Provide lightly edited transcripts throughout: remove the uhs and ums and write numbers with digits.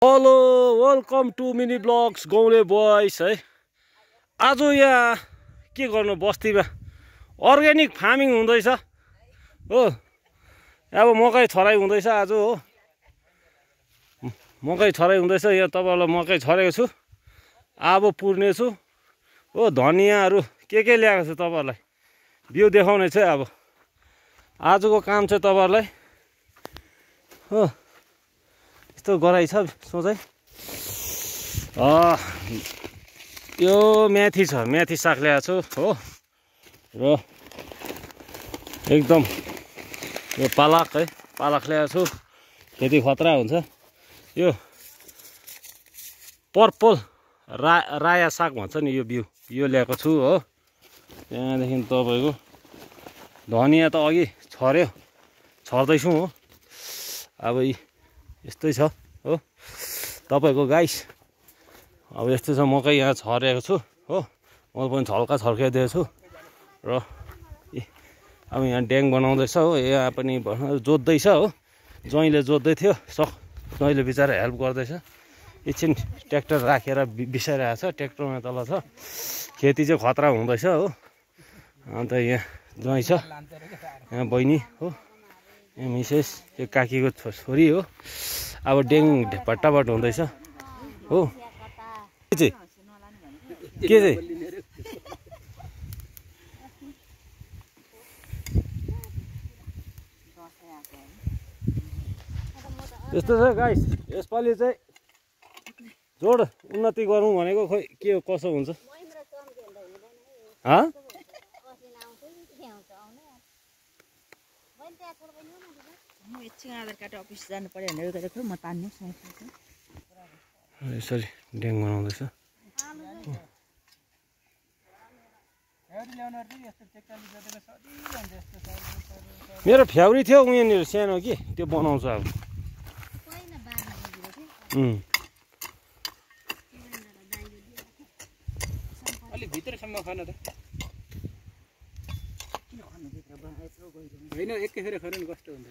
Hello welcome to mini blogs गाउँले boys है। आज यहाँ के गर्नु बस्तीमा अर्ग्यानिक फार्मिङ हुँदैछ हो। अब मकै छराइ हुँदैछ आज हो। मकै छराइ हुँदैछ। यहाँ तपाईँलाई मकै छरेको छु। अब पुर्ने छु हो। धनियाँहरू के ल्याएको छु तपाईँलाई बिउ देखाउने छ। अब आजको काम चाहिँ तपाईँलाई हो यस्तो गराइ छ सोझै। यो मेथी छ, मेथी साग ल्याएको छु हो। र एकदम यो पालक है, पालक ल्याएको छु। खेती खतरा हुन्छ। यो पर्पल राया साग भन्छ नि, यो बिउ यो ल्याएको छु हो। त्यहाँदेखि तपाईँको धनियाँ त अघि छर्यो, छर्दैछु हो। अब यस्तै छ हो तपाईँको गाइस। अब यस्तै छ। मकै यहाँ छरेको छु हो। म पनि छल्का छर्काइदिएको छु। र अब यहाँ ड्याङ बनाउँदैछ हो। यहाँ पनि जोत्दैछ हो। ज्वाइँले जोत्दै थियो, ज्वाइँले बिचरा हेल्प गर्दैछ। एकछिन ट्र्याक्टर राखेर बिसाइरहेको छ। ट्र्याक्टरमा तल छ। खेती चाहिँ खतरा हुँदैछ हो। अन्त यहाँ ज्वाइँ छ, यहाँ बहिनी हो, यहाँ मिसेस, यो काकीको छोरी हो। अब ड्याङ भट्टाभट हुँदैछ हो। के चाहिँ यस्तो छ गाइस। यसपालि चाहिँ जोड उन्नति गरौँ भनेको खोइ के कसो हुन्छ। यसरी ड्याङ बनाउँदैछ। मेरो फ्याउरी थियो उहाँनिर सानो कि त्यो बनाउँछ अब। अलि भित्रसम्म खान त होइन, एकैखेर खानु नि कस्तो हुन्छ।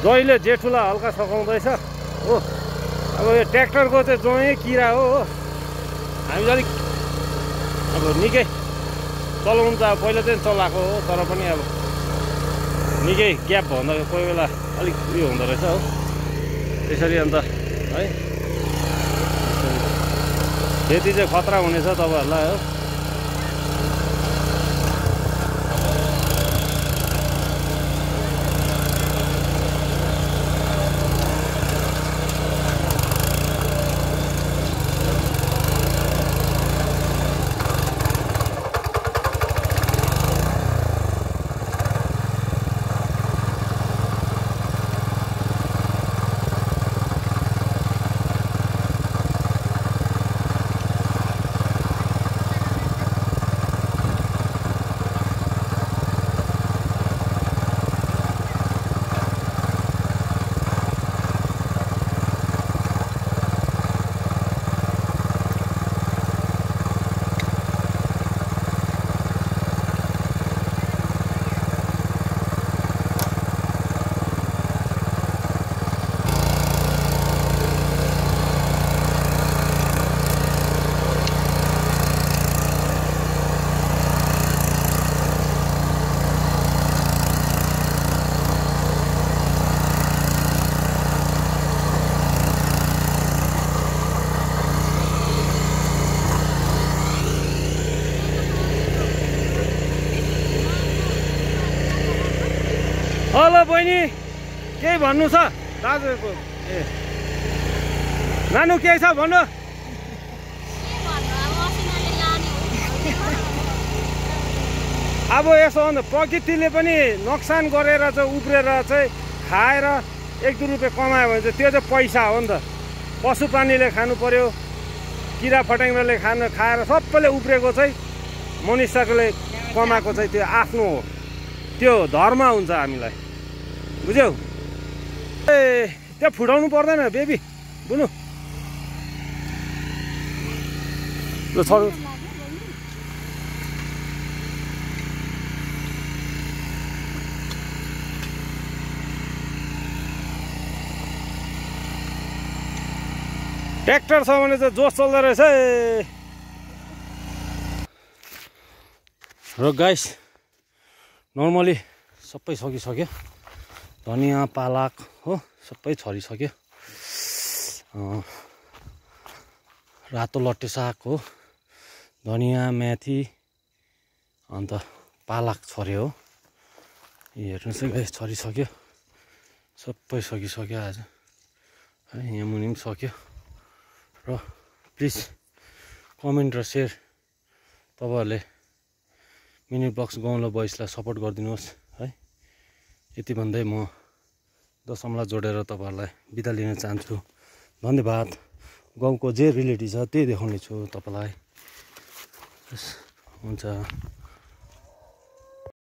ज्वाइँले जेठुला हल्का सघाउँदैछ हो। अब यो ट्र्याक्टरको चाहिँ ज्वाइँ किरा हो। हामी अलिक अब निकै चलाउनु त अब पहिला चाहिँ चलाएको हो, तर पनि अब निकै ग्याप भन्दा कोही बेला अलिक उयो हुँदो रहेछ हो। त्यसरी अन्त है खेती चाहिँ खतरा हुनेछ तपाईँहरूलाई हो। हेलो बहिनी, केही भन्नु छ दाजुको? ए नानु केही छ भन्नु? अब यसो हो नि, प्रकृतिले पनि नोक्सान गरेर चाहिँ उब्रेर चाहिँ खाएर 1-2 रुपियाँ कमायो भने चाहिँ त्यो चाहिँ पैसा हो नि त। पशु प्राणीले खानु पर्यो, किरा फट्याङ्ग्राले खाएर सबैले उब्रेको चाहिँ मनुष्यले कमाएको चाहिँ त्यो आफ्नो हो। त्यो धर्म हुन्छ हामीलाई, बुझ्यौ? ए त्यो फुटाउनु पर्दैन बेबी बुनु। ल छोड। ट्र्याक्टर छ भने चाहिँ जोस चल्दो रहेछ है। र गाइस नर्मली सबै सकिसक्यो, धनियाँ पालक हो सबै छरिसक्यो। रातो लट्टे साग हो, धनियाँ मेथी अन्त पालक छर्यो हो। हेर्नुहोस् है गाइस छरिसक्यो, सबै सकिसक्यो आज है। यहाँ मुनि पनि सक्यो। र प्लिज कमेन्ट र सेयर तपाईँहरूले मिनी ब्लग्स गाउँला बोइसलाई सपोर्ट गरिदिनुहोस् है। यति भन्दै म दशमलव जोडेर तपाईँहरूलाई बिदा लिन चाहन्छु। धन्यवाद। गाउँको जे रिलेटिभ छ त्यही देखाउने छु तपाईँलाई। हुन्छ।